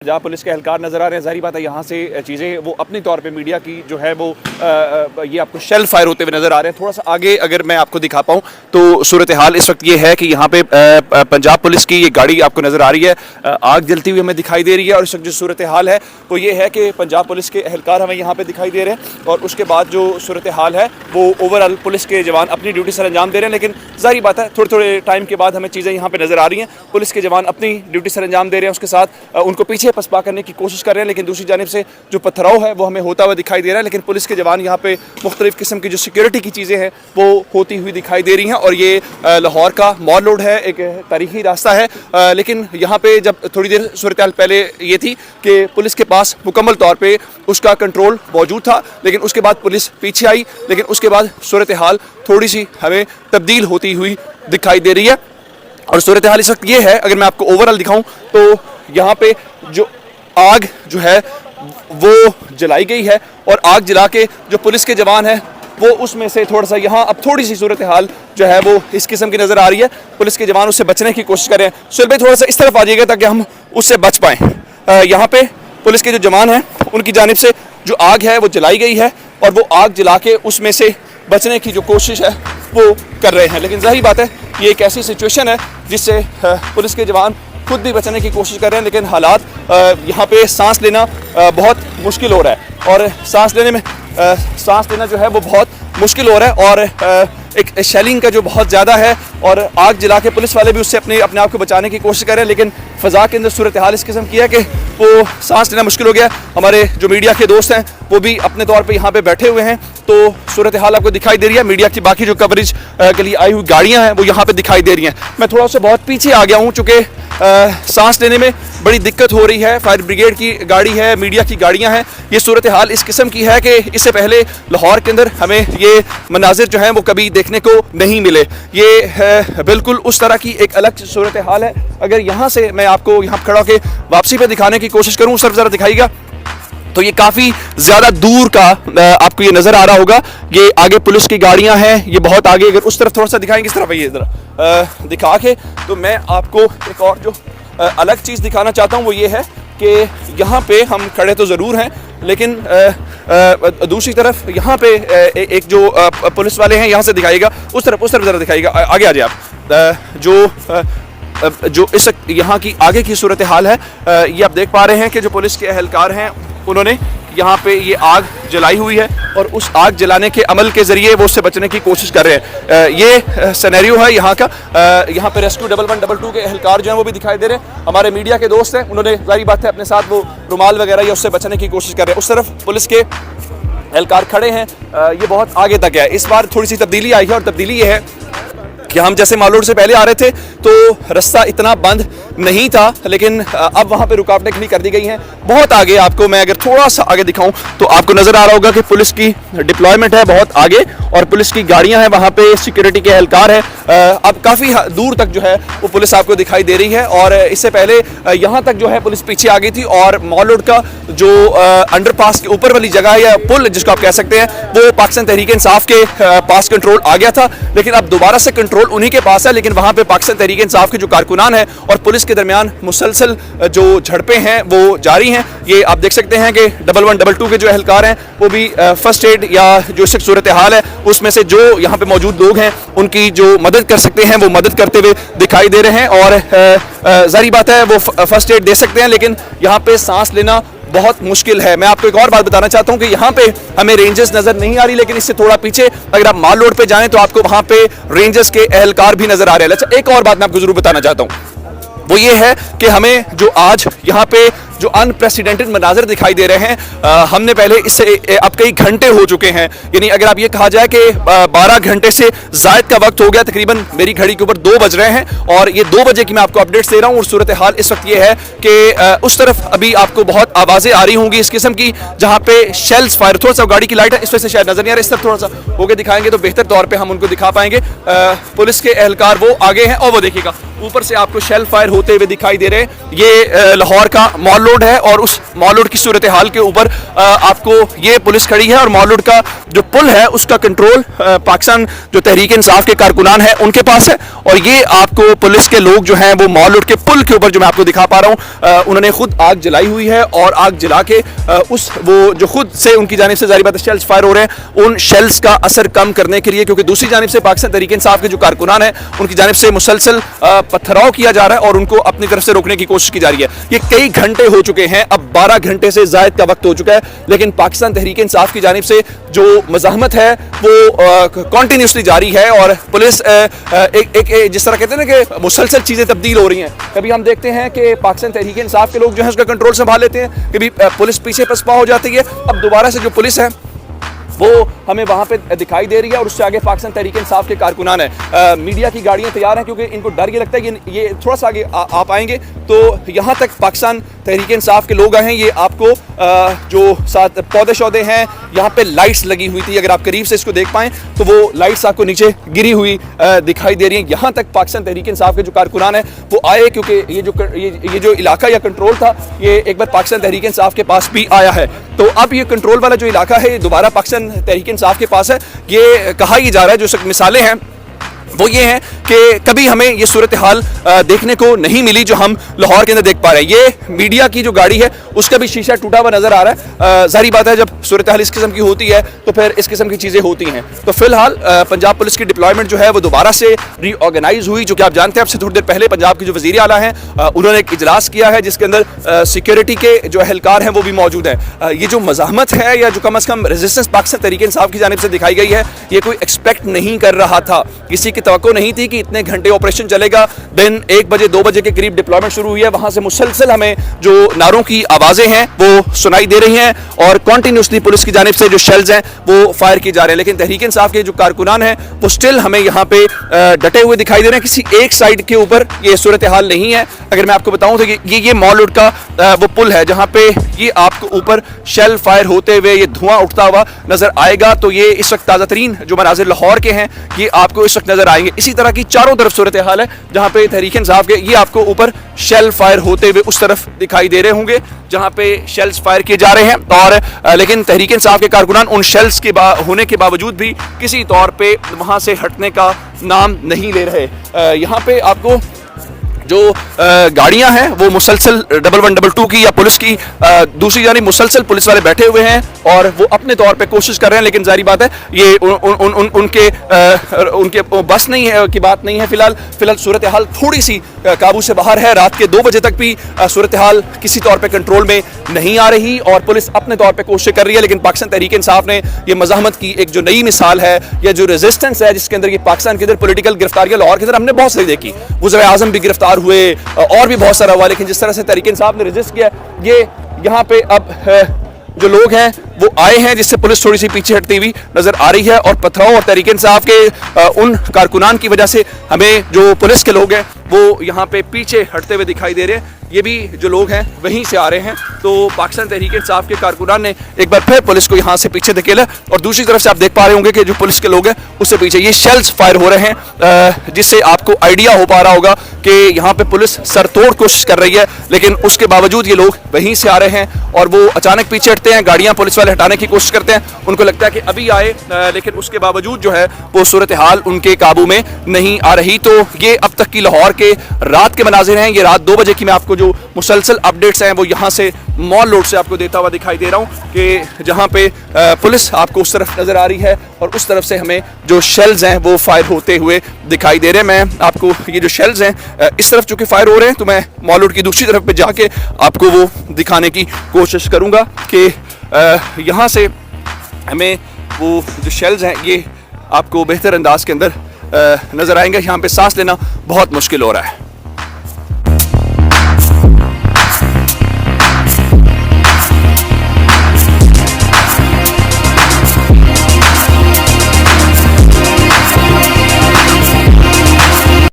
जहाँ पुलिस के एहलकार नज़र आ रहे हैं, ज़ाहिर बात है यहाँ से चीज़ें वो अपनी तौर पे मीडिया की जो है वो ये आपको शेल फायर होते हुए नज़र आ रहे हैं। थोड़ा सा आगे अगर मैं आपको दिखा पाऊँ तो सूरत हाल इस वक्त ये है कि यहाँ पे पंजाब पुलिस की ये गाड़ी आपको नज़र आ रही है, आग जलती हुई हमें दिखाई दे रही है। और इस वक्त जो सूरत हाल है वो ये है कि पंजाब पुलिस के एहलकार हमें यहाँ पर दिखाई दे रहे हैं और उसके बाद जो सूरत हाल है वो ओवरऑल पुलिस के जवान अपनी ड्यूटी सर अंजाम दे रहे हैं। लेकिन ज़ाहिर बात है थोड़े थोड़े टाइम के बाद हमें चीज़ें यहाँ पर नज़र आ रही हैं, पुलिस के जवान अपनी ड्यूटी सर अंजाम दे रहे हैं, उसके साथ उनको पीछे पसपा करने की कोशिश कर रहे हैं। लेकिन दूसरी जानिब से जो पथराव है वो हमें होता हुआ दिखाई दे रहा है। लेकिन पुलिस के जवान यहाँ पे मुख्तलिफ किस्म की जो सिक्योरिटी की चीज़ें हैं वो होती हुई दिखाई दे रही हैं। और ये लाहौर का मॉल रोड है, एक तारीखी रास्ता है। लेकिन यहाँ पे जब थोड़ी देर सूरत हाल पहले ये थी कि पुलिस के पास मुकम्मल तौर पर उसका कंट्रोल मौजूद था, लेकिन उसके बाद पुलिस पीछे आई। लेकिन उसके बाद सूरत हाल थोड़ी सी हमें तब्दील होती हुई दिखाई दे रही है। और सूरत हाल इस वक्त ये है, अगर मैं आपको ओवरऑल दिखाऊं तो यहाँ पे जो आग जो है वो जलाई गई है और आग जला के जो पुलिस के जवान हैं वो उसमें से थोड़ा सा यहाँ अब थोड़ी सी सूरत हाल जो है वो इस किस्म की नज़र आ रही है। पुलिस के जवान उससे बचने की कोशिश कर रहे हैं। सुहेल भाई थोड़ा सा इस तरफ आ जाइएगा ताकि हम उससे बच पाएँ। यहाँ पे पुलिस के जो जवान हैं उनकी जानिब से जो आग है वो जलाई गई है और वो आग जला के उसमें से बचने की जो कोशिश है वो कर रहे हैं। लेकिन जाहिर बात है ये एक ऐसी सिचुएशन है जिससे पुलिस के जवान खुद भी बचने की कोशिश कर रहे हैं। लेकिन हालात यहाँ पे सांस लेना बहुत मुश्किल हो रहा है और सांस लेना जो है वो बहुत मुश्किल हो रहा है। और एक शेलिंग का जो बहुत ज़्यादा है और आग जला के पुलिस वाले भी उससे अपने आप को बचाने की कोशिश कर रहे हैं। लेकिन फ़ज़ा के अंदर सूरत हाल इस किस्म की है कि वो सांस लेना मुश्किल हो गया। हमारे जो मीडिया के दोस्त हैं वो भी अपने तौर पे यहाँ पे बैठे हुए हैं, तो सूरत हाल आपको दिखाई दे रही है। मीडिया की बाकी जो कवरेज के लिए आई हुई गाड़ियाँ हैं वो यहाँ पे दिखाई दे रही हैं। मैं थोड़ा सा बहुत पीछे आ गया हूँ चूँकि सांस लेने में बड़ी दिक्कत हो रही है। फायर ब्रिगेड की गाड़ी है, मीडिया की गाड़ियाँ हैं। ये सूरत हाल इस किस्म की है कि इससे पहले लाहौर के अंदर हमें ये मनाजिर जो हैं वो कभी देखने को नहीं मिले। ये बिल्कुल उस तरह की एक अलग सूरत हाल है। अगर यहाँ से मैं आपको यहाँ खड़ा होकर वापसी पे दिखाने की कोशिश करूँ, उस तरफ ज़रा दिखाइएगा, तो ये काफ़ी ज़्यादा दूर का आपको ये नज़र आ रहा होगा। ये आगे पुलिस की गाड़ियाँ हैं, ये बहुत आगे। अगर उस तरफ थोड़ा सा दिखाएंगे, इस तरफ ये ज़रा दिखा के, तो मैं आपको एक और जो अलग चीज़ दिखाना चाहता हूँ वो ये है कि यहाँ पे हम खड़े तो ज़रूर हैं, लेकिन दूसरी तरफ यहाँ पे एक जो पुलिस वाले हैं, यहाँ से दिखाइएगा, उस तरफ ज़रा दिखाइएगा, आगे आ जाए आप। जो इस यहाँ की आगे की सूरत हाल है, ये आप देख पा रहे हैं कि जो पुलिस के एहलकार हैं उन्होंने यहाँ पे ये आग जलाई हुई है और उस आग जलाने के अमल के ज़रिए वो उससे बचने की कोशिश कर रहे हैं। ये सिनेरियो है यहाँ का। यहाँ पे रेस्क्यू 1112 के एहलकार जो हैं वो भी दिखाई दे रहे हैं। हमारे मीडिया के दोस्त हैं, उन्होंने जाहिर बात है अपने साथ वो रुमाल वगैरह या उससे बचने की कोशिश कर रहे हैं। उस तरफ पुलिस के एहलकार खड़े हैं, ये बहुत आगे तक है। इस बार थोड़ी सी तब्दीली आई है और तब्दीली ये है कि हम जैसे माल रोड से पहले आ रहे थे तो रास्ता इतना बंद नहीं था, लेकिन अब वहाँ पे रुकावटें खड़ी कर दी गई हैं। बहुत आगे आपको मैं अगर थोड़ा सा आगे दिखाऊं तो आपको नज़र आ रहा होगा कि पुलिस की डिप्लॉयमेंट है बहुत आगे और पुलिस की गाड़ियाँ हैं, वहाँ पे सिक्योरिटी के एहलकार हैं। अब काफ़ी दूर तक जो है वो पुलिस आपको दिखाई दे रही है। और इससे पहले यहाँ तक जो है पुलिस पीछे आ गई थी और मॉल रोड का जो अंडरपास के ऊपर वाली जगह है या पुल जिसको आप कह सकते हैं, वो पाकिस्तान तहरीक इंसाफ के पास कंट्रोल आ गया था। लेकिन अब दोबारा से कंट्रोल उन्हीं के पास है। लेकिन वहाँ पे पाकिस्तान तहरीक इंसाफ के जो कारकुनान हैं और पुलिस के दरमियान मुसलसल जो झड़पें हैं वो जारी हैं। ये आप देख सकते हैं कि 1112 के जो एहलकार हैं वो भी फर्स्ट एड या जो सूरत हाल है उसमें से जो यहाँ पे मौजूद लोग हैं उनकी जो मदद कर सकते हैं वो मदद करते हुए दिखाई दे रहे हैं। और जारी बात है वो फर्स्ट एड दे सकते हैं, लेकिन यहाँ पे सांस लेना बहुत मुश्किल है। मैं आपको एक और बात बताना चाहता हूँ कि यहाँ पे हमें रेंजर्स नज़र नहीं आ रही, लेकिन इससे थोड़ा पीछे अगर आप माल रोड पे जाएं तो आपको वहाँ पे रेंजर्स के एहलकार भी नज़र आ रहे हैं। अच्छा, एक और बात मैं आपको ज़रूर बताना चाहता हूँ, वो ये है कि हमें जो आज यहाँ पे जो अनप्रेसिडेंटेड मनाजर दिखाई दे रहे हैं, हमने पहले इससे अब कई घंटे हो चुके हैं। यानी अगर आप ये कहा जाए कि 12 घंटे से ज़ायद का वक्त हो गया, तकरीबन मेरी घड़ी के ऊपर 2 बज रहे हैं और ये 2 बजे की मैं आपको अपडेट्स दे रहा हूँ। और सूरत हाल इस वक्त ये है कि उस तरफ अभी आपको बहुत आवाज़ें आ रही होंगी इस किस्म की, जहाँ पे शेल्स फायर, थोड़ा सा गाड़ी की लाइट है इस वजह से शायद नज़र नहीं आ रहा, इस तरफ थोड़ा सा होकर दिखाएंगे तो बेहतर तौर पर हम उनको दिखा पाएंगे। पुलिस के एहलकार वो आगे हैं और वो देखिएगा ऊपर से आपको शेल फायर होते हुए दिखाई दे रहे हैं। ये लाहौर का मॉल रोड है और उस मॉल रोड की सूरत हाल के ऊपर आपको ये पुलिस खड़ी है और मॉल रोड का जो पुल है उसका कंट्रोल पाकिस्तान जो तहरीक इंसाफ के कारकुनान है उनके पास है। और ये आपको पुलिस के लोग जो हैं वो मॉल रोड के पुल के ऊपर जो मैं आपको दिखा पा रहा हूँ उन्होंने खुद आग जलाई हुई है और आग जला के उस वो जो खुद से उनकी जानिब से जारी बात है शेल्स फायर हो रहे हैं, उन शेल्स का असर कम करने के लिए, क्योंकि दूसरी जानिब से पाकिस्तान तहरीक इंसाफ के जो कारकुनान है उनकी जानिब से मुसलसल पत्थराव किया जा रहा है और उनको अपनी तरफ से रोकने की कोशिश की जा रही है। ये कई घंटे हो चुके हैं, अब 12 घंटे से जायद का वक्त हो चुका है, लेकिन पाकिस्तान तहरीक इंसाफ की जानिब से जो मज़ाहमत है वो कॉन्टीन्यूसली जारी है और पुलिस एक जिस तरह कहते हैं ना कि मुसलसल चीज़ें तब्दील हो रही हैं। कभी हम देखते हैं कि पाकिस्तान तहरीक इंसाफ के लोग जो है उसका कंट्रोल संभाल लेते हैं, कभी पुलिस पीछे पसपा हो जाती है। अब दोबारा से जो पुलिस है वो हमें वहाँ पे दिखाई दे रही है और उससे आगे पाकिस्तान तहरीक इंसाफ के कारकुनान है। मीडिया की गाड़ियाँ तैयार हैं क्योंकि इनको डर ये लगता है कि ये थोड़ा सा आगे आ पाएंगे तो यहाँ तक पाकिस्तान तहरीक इंसाफ के लोग आए हैं। ये आपको जो साथ पौधे शौधे हैं, यहाँ पे लाइट्स लगी हुई थी, अगर आप करीब से इसको देख पाएँ तो वो लाइट्स आपको नीचे गिरी हुई दिखाई दे रही हैं। यहाँ तक पाकिस्तान तहरीक इंसाफ के जो कारकुनान है वो आए क्योंकि ये जो इलाका या कंट्रोल था ये एक बार पाकिस्तान तहरीक इंसाफ के पास भी आया है। तो अब ये कंट्रोल वाला जो इलाका है ये दोबारा पाकिस्तान तहरीक इंसाफ के पास है। ये कहा ही जा रहा है, जो मिसालें हैं वो ये हैं कि कभी हमें ये सूरत हाल देखने को नहीं मिली जो हम लाहौर के अंदर देख पा रहे हैं। ये मीडिया की जो गाड़ी है उसका भी शीशा टूटा हुआ नजर आ रहा है। जाहिर बात है जब सूरत हाल इस किस्म की होती है तो फिर इस किस्म की चीज़ें होती हैं। तो फिलहाल पंजाब पुलिस की डिप्लॉयमेंट जो है वो दोबारा से रीऑर्गेनाइज हुई, जो कि आप जानते हैं आपसे थोड़ी देर पहले पंजाब के जो वज़ीर आला हैं उन्होंने एक इजलास किया है जिसके अंदर सिक्योरिटी के जो एहलकार हैं वो भी मौजूद हैं। ये जो मज़ाहमत है या जो कम अज़ कम रेजिस्टेंस पाकिस्तान तहरीक इंसाफ की जानिब से दिखाई गई है ये कोई एक्सपेक्ट नहीं कर रहा था, किसी की तवक्को नहीं थी कि इतने घंटे ऑपरेशन चलेगा। दिन 1 बजे 2 बजे के करीब डिप्लॉयमेंट शुरू हुई है, वहां से मुसलसल हमें जो नारों की आवाजें हैं वो सुनाई दे रही हैं और कॉन्टिन्यूसली पुलिस की जानिब से जो शेल्स हैं वो फायर किए जा रहे हैं। लेकिन तहरीक इंसाफ के जो कारकुनान हैं वो स्टिल हमें यहाँ पे डटे हुए दिखाई दे रहे हैं, किसी एक साइड के ऊपर ये सूरत हाल नहीं है। अगर मैं आपको बताऊं तो ये मॉल रोड का वो पुल है जहाँ पे ये आपको ऊपर शेल फायर होते हुए ये धुआं उठता हुआ नजर आएगा। तो ये इस वक्त ताज़ा तरीन जो मनाजिर लाहौर के हैं ये आपको इस वक्त नजर आएंगे। इसी तरह की चारों तरफ सूरत हाल है जहाँ पे तहरीक इंसाफ के ये आपको ऊपर शेल फायर होते हुए उस तरफ दिखाई दे रहे होंगे जहाँ पे शेल्स फायर किए जा रहे हैं। और लेकिन तहरीक इंसाफ के कारकुनान उन शेल्स के होने के बावजूद भी किसी तौर पे वहाँ से हटने का नाम नहीं ले रहे। यहाँ पे आपको जो गाड़ियां हैं वो मुसलसल 1122 की या पुलिस की दूसरी जानिब मुसलसल पुलिस वाले बैठे हुए हैं और वो अपने तौर पे कोशिश कर रहे हैं। लेकिन जारी बात है ये उनके बस नहीं है की बात नहीं है। फिलहाल सूरत हाल थोड़ी सी काबू से बाहर है। रात के 2 बजे तक भी सूरत हाल किसी तौर पे कंट्रोल में नहीं आ रही और पुलिस अपने तौर पे कोशिश कर रही है। लेकिन पाकिस्तान तहरीक इंसाफ ने ये मज़ाहमत की एक जो नई मिसाल है या जो रेजिस्टेंस है जिसके अंदर ये पाकिस्तान के अंदर पॉलिटिकल गिरफ्तारियां लाहौर के अंदर हमने बहुत सारी देखी, वज़ीर आज़म भी गिरफ्तार हुए और भी बहुत सारा हुआ, लेकिन जिस तरह से तहरीक इंसाफ ने रेजिस्ट किया ये यहाँ पे अब जो लोग हैं वो आए हैं जिससे पुलिस थोड़ी सी पीछे हटती हुई नजर आ रही है। और पथराव और तहरीक इंसाफ के उन कारकुनान की वजह से हमें जो पुलिस के लोग हैं वो यहाँ पे पीछे हटते हुए दिखाई दे रहे हैं। ये भी जो लोग हैं वहीं से आ रहे हैं। तो पाकिस्तान तहरीक इंसाफ के कारकुनान ने एक बार फिर पुलिस को यहाँ से पीछे धकेला और दूसरी तरफ से आप देख पा रहे होंगे कि जो पुलिस के लोग हैं उससे पीछे ये शेल्स फायर हो रहे हैं, जिससे आपको आइडिया हो पा रहा होगा कि यहाँ पे पुलिस सरतोड़ कोशिश कर रही है। लेकिन उसके बावजूद ये लोग वहीं से आ रहे हैं और वो अचानक पीछे हटते हैं, गाड़ियाँ पुलिस वाले हटाने की कोशिश करते हैं, उनको लगता है कि अभी आए, लेकिन उसके बावजूद जो है वो सूरत हाल उनके काबू में नहीं आ रही। तो ये अब तक की लाहौर के रात के मनाजिर हैं। ये रात 2 बजे की मैं आपको जो मुसलसल अपडेट्स हैं वो यहाँ से मॉल रोड से आपको देता हुआ दिखाई दे रहा हूँ कि जहाँ पे पुलिस आपको उस तरफ नज़र आ रही है और उस तरफ से हमें जो शेल्स हैं वो फायर होते हुए दिखाई दे रहे हैं। मैं आपको ये जो शेल्स हैं इस तरफ चूँकि फायर हो रहे हैं तो मैं मॉल रोड की दूसरी तरफ पे जाके आपको वो दिखाने की कोशिश करूँगा कि यहाँ से हमें वो जो शेल्स हैं ये आपको बेहतर अंदाज के अंदर नज़र आएंगे। यहाँ पे सांस लेना बहुत मुश्किल हो रहा है।